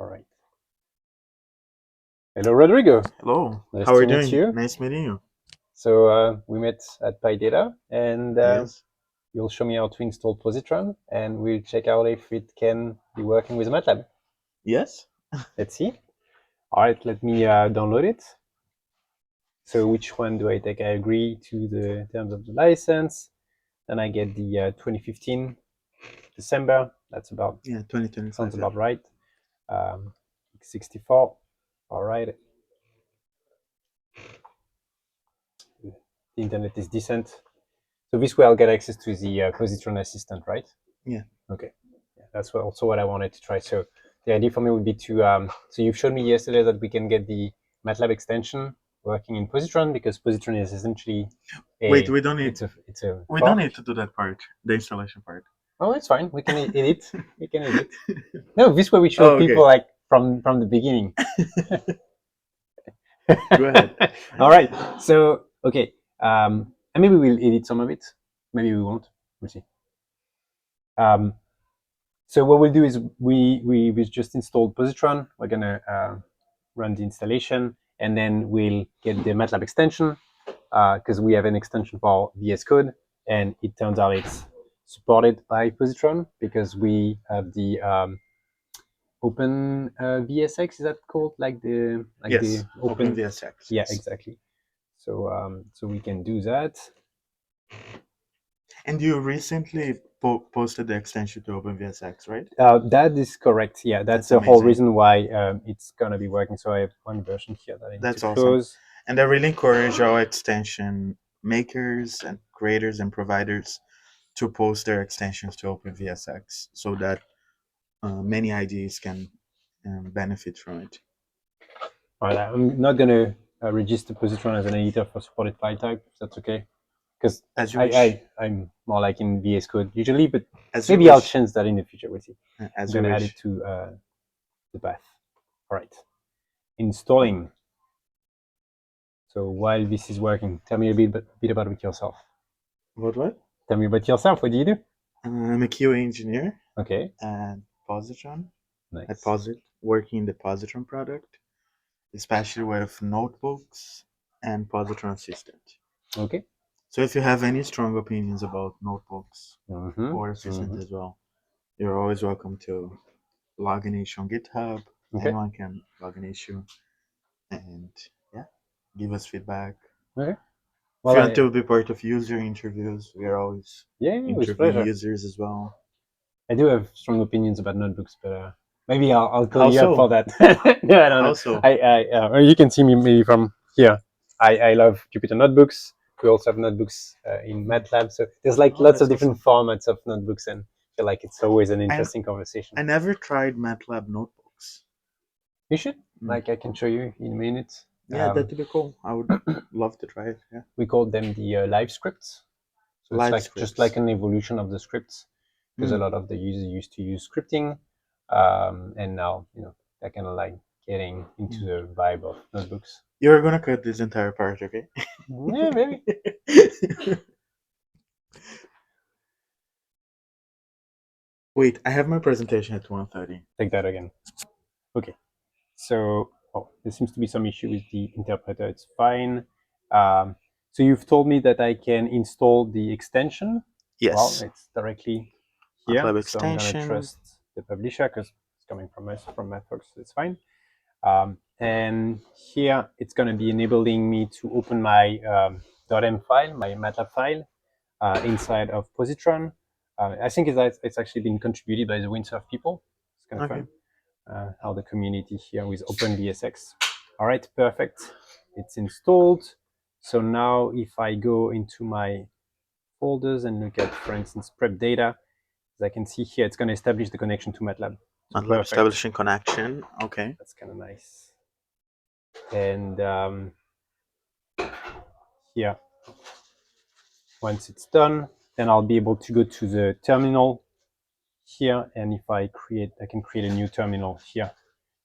All right. Hello, Rodrigo. Hello. Nice How are to you meet doing? you. Nice meeting you. So we met at PyData, and Yes. you'll show me how to install positron, and we'll check out if it can be working with MATLAB. Yes. Let's see. All right, let me download it. So which one do I take? I agree to the terms of the license. Then I get the 2015 December. That's about, 2025. sounds about right. 64. All right. The internet is decent. So this way I'll get access to the positron assistant, right? Yeah. Okay. Yeah, that's also what I wanted to try. So the idea for me would be to, so you've showed me yesterday that we can get the MATLAB extension working in positron, because positron is essentially Wait, we don't need it's a we don't fork. need to do that part, the installation part. Oh, it's fine. We can edit. We can edit. No, this way we show Oh, okay. people like from the beginning. Go ahead. All right. So okay, and maybe we'll edit some of it. Maybe we won't. We'll see. So what we'll do is we just installed positron. We're gonna run the installation, and then we'll get the MATLAB extension, because we have an extension for VS Code, and it turns out it's supported by positron because we have the open VSX. Is that called Yes. the Open VSX. Yeah, Yes. exactly. So so we can do that. And you recently posted the extension to OpenVSX, right? That is correct. Yeah, that's the whole reason why it's gonna be working. So I have one version here that I need That's to awesome. close. And I really encourage our extension makers and creators and providers to post their extensions to OpenVSX so that many IDEs can benefit from it. All right, I'm not gonna register positron as an editor for supported file type. If that's okay, because As you wish. I'm more like in VS Code usually, but As you maybe I'll wish. change that in the future. We'll see. As I'm you gonna add wish. it to the path. All right, installing. So while this is working, tell me a bit about it yourself. What? Tell me about yourself. What do you do? I'm a QA engineer Okay, at Positron. At nice. Posit, working in the Positron product, especially with notebooks and Positron Assistant. Okay. So if you have any strong opinions about notebooks Mm-hmm. or Assistant Mm-hmm. as well, you're always welcome to log an issue on GitHub. Okay. Anyone can log an issue and yeah, give us feedback. Okay. If Well, you want to be part of user interviews, we are always yeah, with interviewing pleasure. users as well. I do have strong opinions about notebooks, but maybe I'll call How you up so? for that. No, I don't How know. so? You can see me maybe from here. I love Jupyter notebooks. We also have notebooks in MATLAB. So there's like Oh, lots that's of different formats of notebooks, and I feel like it's always an interesting conversation. I never tried MATLAB notebooks. You should. Mm. Like I can show you in a minute. Yeah, that'd be cool. I would love to try it. Yeah. We call them the live scripts. So Live it's like scripts. just like an evolution of the scripts, because a lot of the users used to use scripting, and now they're kind of like getting into the vibe of notebooks. You're gonna cut this entire part, okay? Yeah, maybe. Wait, I have my presentation at 1:30. Take that again. Okay. So there seems to be some issue with the interpreter. It's fine. So you've told me that I can install the extension. Yes. Well, it's directly here. MATLAB So I'm extension. gonna trust the publisher because it's coming from us, from MathWorks, so it's fine. And here it's going to be enabling me to open my .m file, my MATLAB file, inside of positron. I think it's actually been contributed by the Windsurf people. It's kind of fun how the community here with OpenVSX. All right, perfect. It's installed. So now if I go into my folders and look at, for instance, prep data, as I can see here, it's going to establish the connection to MATLAB. So MATLAB establishing connection. Okay. That's kind of nice. And here, once it's done, then I'll be able to go to the terminal here, and if I can create a new terminal here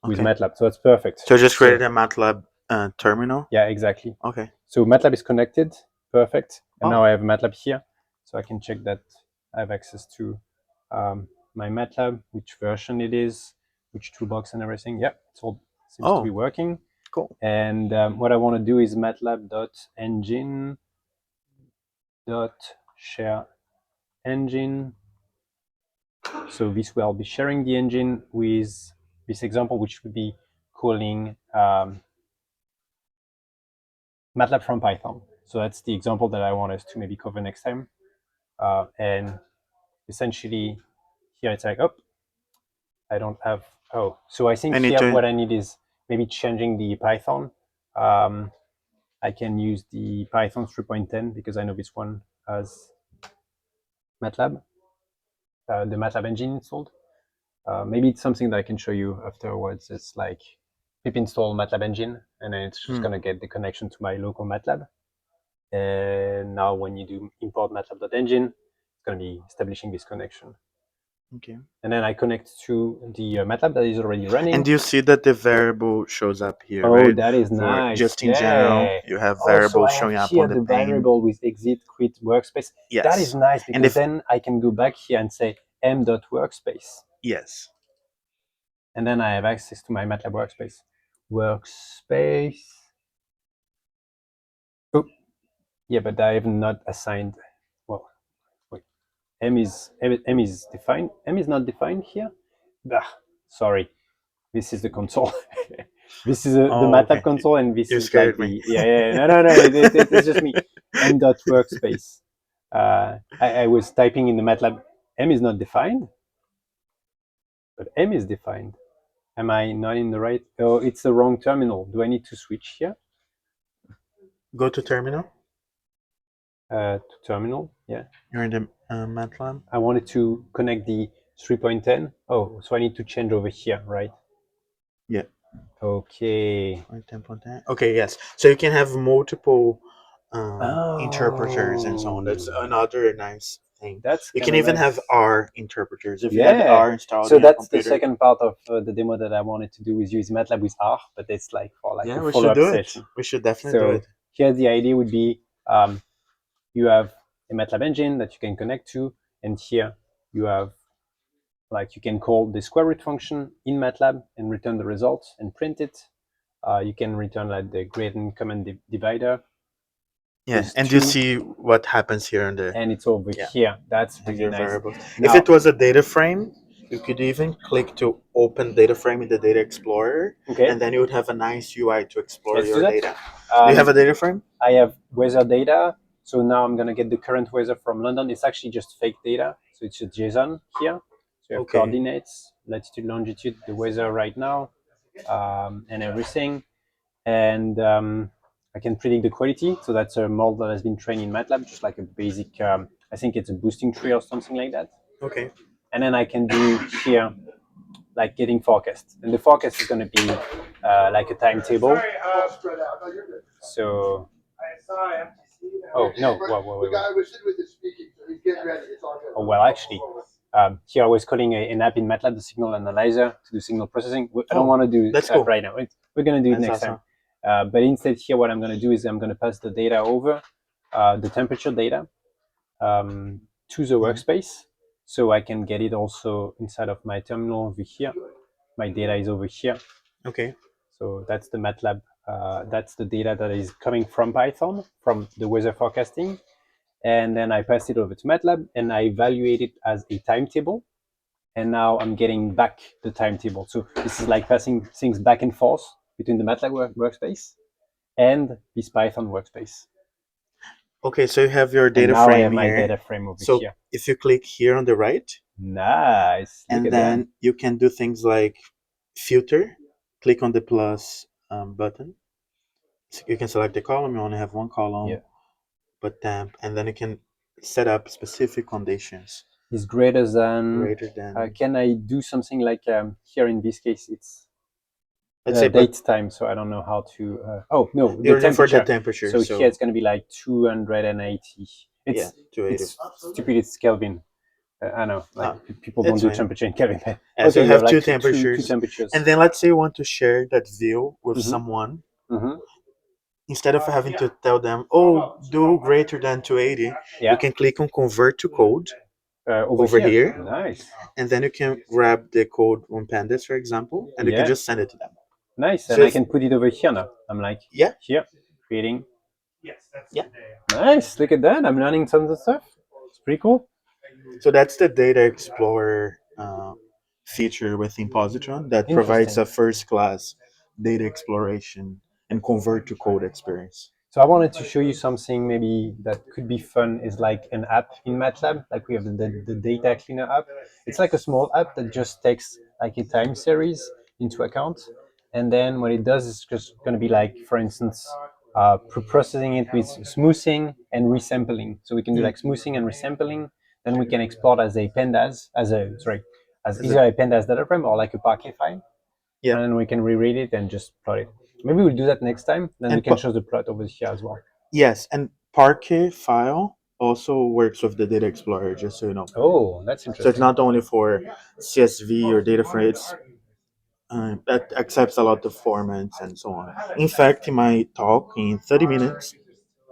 with MATLAB. So that's perfect. So just created a MATLAB terminal? Yeah, exactly. Okay. So MATLAB is connected, perfect. And now I have MATLAB here, so I can check that I have access to my MATLAB, which version it is. which toolbox and everything. Yeah, it all seems to be Oh, working. cool. And what I want to do is matlab.engine.share engine. So this way I'll be sharing the engine with this example, which would be calling MATLAB from Python. So that's the example that I want us to maybe cover next time. And essentially here it's like, oh, I don't have, oh, so I think here what I need is maybe changing the Python. I can use the Python 3.10 because I know this one has MATLAB, the MATLAB engine installed. Maybe it's something that I can show you afterwards. It's like pip install MATLAB engine, and then it's just gonna get the connection to my local MATLAB. And now when you do import matlab.engine, it's gonna be establishing this connection. Okay. And then I connect to the MATLAB that is already running. And you see that the variable shows up here, oh, right? that is For nice. just in general, you have variables so showing up here on the pane. variable with exit quit workspace. Yes. That is nice because then I can go back here and say m.workspace. Yes. And then I have access to my MATLAB workspace. Oh, yeah, but I have not assigned. Well, wait. M is defined. M is not defined here. Sorry, this is the console. This is the MATLAB console, and this is like the no. It's just me. M.workspace. I was typing in the MATLAB. M is not defined, but M is defined. Am I not in the right? Oh, it's the wrong terminal. Do I need to switch here? Go to terminal. To terminal, yeah. You're in the MATLAB. I wanted to connect the 3.10. Oh, so I need to change over here, right? Yeah. Okay. 10.10. Okay, yes. So you can have multiple interpreters and so on. That's another nice thing. You can even have R interpreters. If you have R installed so in your that's computer. The second part of the demo that I wanted to do is use MATLAB with R, but it's like for like a follow-up session. We should definitely do it. Here the idea would be you have a MATLAB engine that you can connect to, and here you have like you can call the square root function in MATLAB and return the results and print it. You can return like the gradient common divider. Yeah, and you see what happens here in the. And it's over here. That's really nice. Variables. If it was a data frame, you could even click to open data frame in the Data Explorer, and then you would have a nice UI to explore your data. Do you have a data frame? I have weather data. So now I'm gonna get the current weather from London. It's actually just fake data, so it's a JSON here. So you have coordinates, latitude, longitude, the weather right now, and everything. And I can predict the quality. So that's a model that has been trained in MATLAB, just like a basic. I think it's a boosting tree or something like that. Okay. And then I can do here, like getting forecast, and the forecast is going to be like a timetable. So. Oh no! Wait. The guy was sitting with us speaking, so he's getting ready. It's all good. Oh well, actually, here I was calling an app in MATLAB, the signal analyzer, to do signal processing. I don't want to do that right now. We're going to do it next time. But instead, here, what I'm going to do is I'm going to pass the data over, the temperature data, to the workspace, so I can get it also inside of my terminal over here. My data is over here. Okay. So that's the MATLAB. That's the data that is coming from Python, from the weather forecasting. And then I pass it over to MATLAB and I evaluate it as a timetable. And now I'm getting back the timetable. So this is like passing things back and forth between the MATLAB workspace and this Python workspace. Okay, so you have your data frame here. I have my data frame over here. So if you click here on the right, nice. And then you can do things like filter. Click on the plus button. So you can select the column. You only have one column, but temp, and then you can set up specific conditions. Is greater than. Can I do something like here in this case? It's date time, so I don't know how to. Oh no, the temperature. So here it's going to be like 280. It's 280. It's stupid. It's Kelvin. I know, people don't do temperature in Kelvin. So you have two temperatures. And then let's say you want to share that view with someone. Instead of having to tell them, oh, do greater than 280, you can click on convert to code. Over here. Nice. And then you can grab the code on pandas, for example, and you can just send it to them. Nice. So And I if- can put it over here now. I'm like, Yeah. here, creating. Yeah. Nice. Look at that. I'm learning tons of stuff. It's pretty cool. So that's the Data Explorer feature within Positron that provides a first-class data exploration and convert to code experience. So I wanted to show you something maybe that could be fun is like an app in MATLAB. Like we have the data cleaner app. It's like a small app that just takes like a time series into account. And then what it does is just going to be like, for instance, pre-processing it with smoothing and resampling. So we can do like smoothing and resampling. Then we can export as a pandas, as either a pandas data frame or like a Parquet file. Yeah. And then we can reread it and just plot it. Maybe we'll do that next time. Then And we can show the plot over here as well. Yes, and Parquet file also works with the Data Explorer, just so you know. Oh, that's interesting. So it's not only for CSV or data frame, it's that accepts a lot of formats and so on. In fact, in my talk in 30 minutes,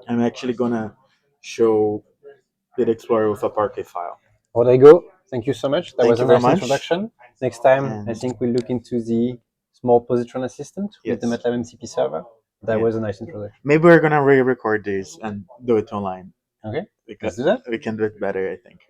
I'm actually gonna show Data Explorer with a Parquet file. Rodrigo, thank you so much. That Thank was you a very nice much. introduction. Next time, I And- think we'll look into the small positron assistant with the Yes. MATLAB MCP server. That Yeah. was a nice introduction. Maybe we're gonna re-record this and do it online. Okay, Because let's do that. we can do it better, I think.